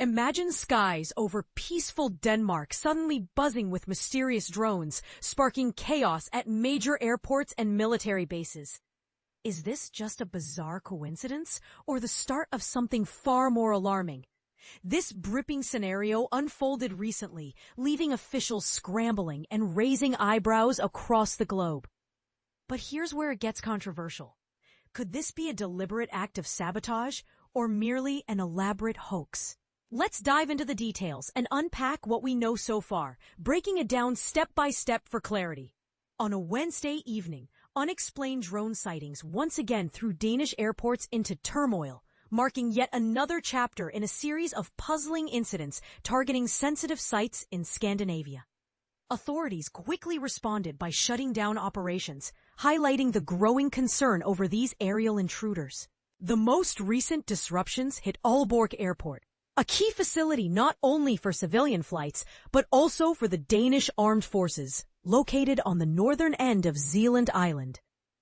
Imagine skies over peaceful Denmark suddenly buzzing with mysterious drones, sparking chaos at major airports and military bases. Is this just a bizarre coincidence, or the start of something far more alarming? This gripping scenario unfolded recently, leaving officials scrambling and raising eyebrows across the globe. But here's where it gets controversial. Could this be a deliberate act of sabotage, or merely an elaborate hoax? Let's dive into the details and unpack what we know so far, breaking it down step by step for clarity. On a Wednesday evening, unexplained drone sightings once again threw Danish airports into turmoil, marking yet another chapter in a series of puzzling incidents targeting sensitive sites in Scandinavia. Authorities quickly responded by shutting down operations, highlighting the growing concern over these aerial intruders. The most recent disruptions hit Aalborg Airport, a key facility not only for civilian flights, but also for the Danish armed forces, located on the northern end of Zealand Island.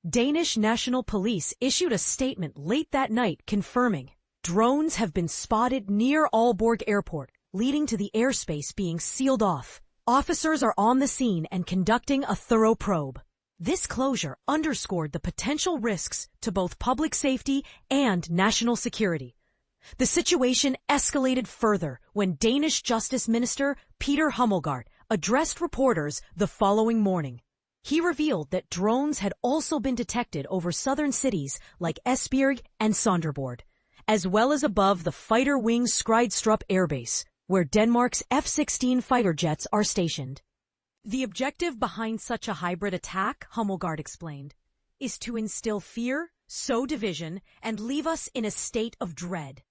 Danish National Police issued a statement late that night confirming drones have been spotted near Aalborg Airport, leading to the airspace being sealed off. Officers are on the scene and conducting a thorough probe. This closure underscored the potential risks to both public safety and national security. The situation escalated further when Danish Justice Minister Peter Hummelgaard addressed reporters the following morning. He revealed that drones had also been detected over southern cities like Esbjerg and Sonderborg, as well as above the fighter wing Skridstrup airbase, where Denmark's F-16 fighter jets are stationed. The objective behind such a hybrid attack, Hummelgaard explained, is to instill fear, sow division, and leave us in a state of dread.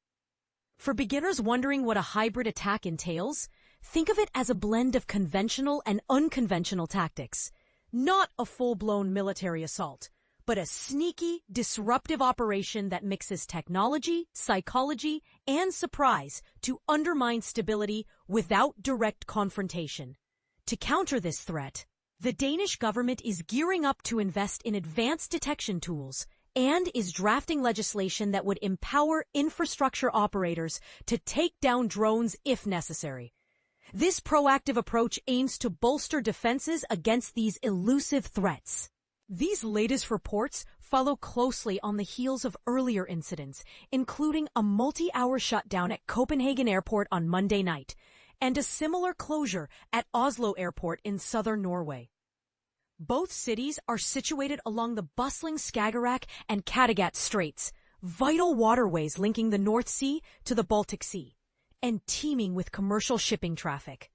For beginners wondering what a hybrid attack entails, think of it as a blend of conventional and unconventional tactics. Not a full-blown military assault, but a sneaky, disruptive operation that mixes technology, psychology, and surprise to undermine stability without direct confrontation. To counter this threat, the Danish government is gearing up to invest in advanced detection tools and is drafting legislation that would empower infrastructure operators to take down drones if necessary. This proactive approach aims to bolster defenses against these elusive threats. These latest reports follow closely on the heels of earlier incidents, including a multi-hour shutdown at Copenhagen Airport on Monday night, and a similar closure at Oslo Airport in southern Norway. Both cities are situated along the bustling Skagerrak and Kattegat Straits, vital waterways linking the North Sea to the Baltic Sea, and teeming with commercial shipping traffic.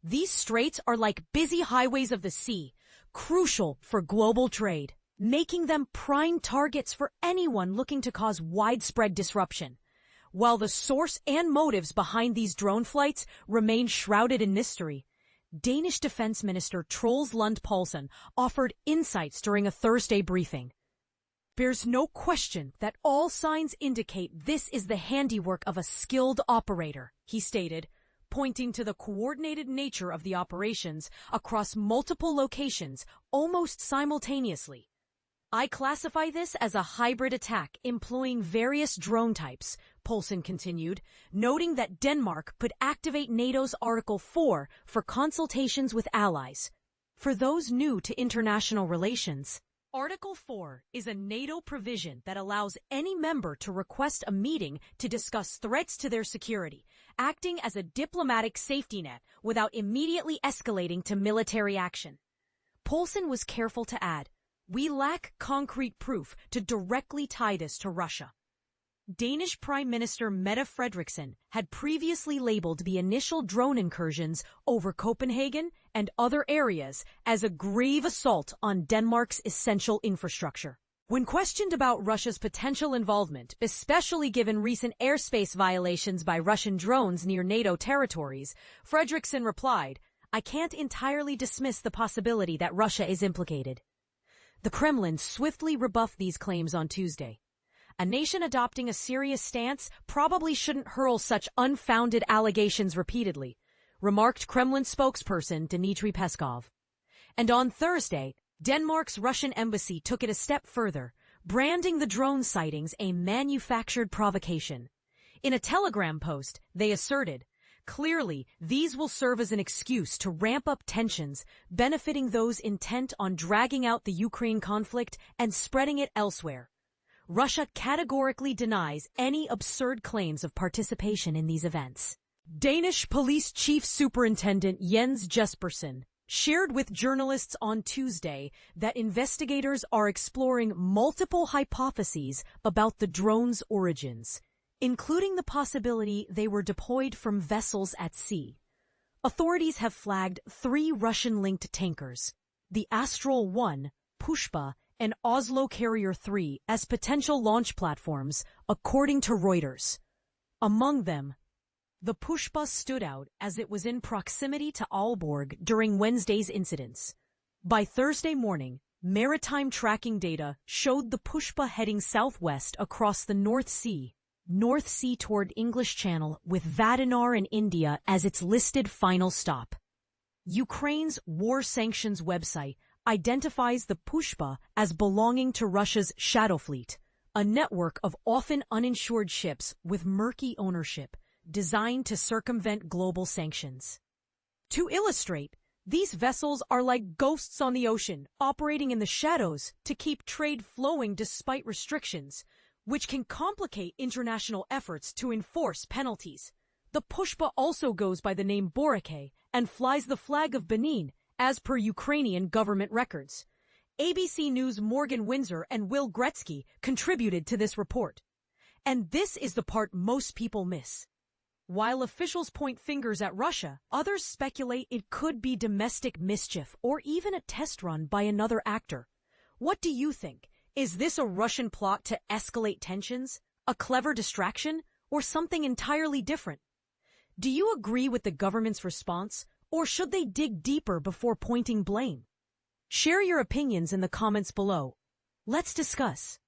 These straits are like busy highways of the sea, crucial for global trade, making them prime targets for anyone looking to cause widespread disruption. While the source and motives behind these drone flights remain shrouded in mystery, Danish Defense Minister Troels Lund Poulsen offered insights during a Thursday briefing. There's no question that all signs indicate this is the handiwork of a skilled operator, he stated, pointing to the coordinated nature of the operations across multiple locations almost simultaneously. I classify this as a hybrid attack employing various drone types, Poulsen continued, noting that Denmark could activate NATO's Article 4 for consultations with allies. For those new to international relations, Article 4 is a NATO provision that allows any member to request a meeting to discuss threats to their security, acting as a diplomatic safety net without immediately escalating to military action. Poulsen was careful to add, "We lack concrete proof to directly tie this to Russia." Danish Prime Minister Mette Frederiksen had previously labeled the initial drone incursions over Copenhagen and other areas as a grave assault on Denmark's essential infrastructure. When questioned about Russia's potential involvement, especially given recent airspace violations by Russian drones near NATO territories, Frederiksen replied, "I can't entirely dismiss the possibility that Russia is implicated." The Kremlin swiftly rebuffed these claims on Tuesday. A nation adopting a serious stance probably shouldn't hurl such unfounded allegations repeatedly, remarked Kremlin spokesperson Dmitry Peskov. And on Thursday, Denmark's Russian embassy took it a step further, branding the drone sightings a manufactured provocation. In a Telegram post, they asserted, "Clearly, these will serve as an excuse to ramp up tensions, benefiting those intent on dragging out the Ukraine conflict and spreading it elsewhere." Russia categorically denies any absurd claims of participation in these events. Danish Police Chief Superintendent Jens Jespersen shared with journalists on Tuesday that investigators are exploring multiple hypotheses about the drone's origins, including the possibility they were deployed from vessels at sea. Authorities have flagged 3 Russian-linked tankers, the Astral 1, Pushpa, and Oslo Carrier 3, as potential launch platforms, according to Reuters. Among them, the Pushpa stood out as it was in proximity to Aalborg during Wednesday's incidents. By Thursday morning, maritime tracking data showed the Pushpa heading southwest across the North Sea toward English Channel, with Vadinar in India as its listed final stop. Ukraine's war sanctions website identifies the Pushpa as belonging to Russia's Shadow Fleet, a network of often uninsured ships with murky ownership designed to circumvent global sanctions. To illustrate, these vessels are like ghosts on the ocean, operating in the shadows to keep trade flowing despite restrictions, which can complicate international efforts to enforce penalties. The Pushpa also goes by the name Boracay and flies the flag of Benin, as per Ukrainian government records. ABC News' Morgan Windsor and Will Gretzky contributed to this report. And this is the part most people miss. While officials point fingers at Russia, others speculate it could be domestic mischief or even a test run by another actor. What do you think? Is this a Russian plot to escalate tensions, a clever distraction, or something entirely different? Do you agree with the government's response, or should they dig deeper before pointing blame? Share your opinions in the comments below. Let's discuss.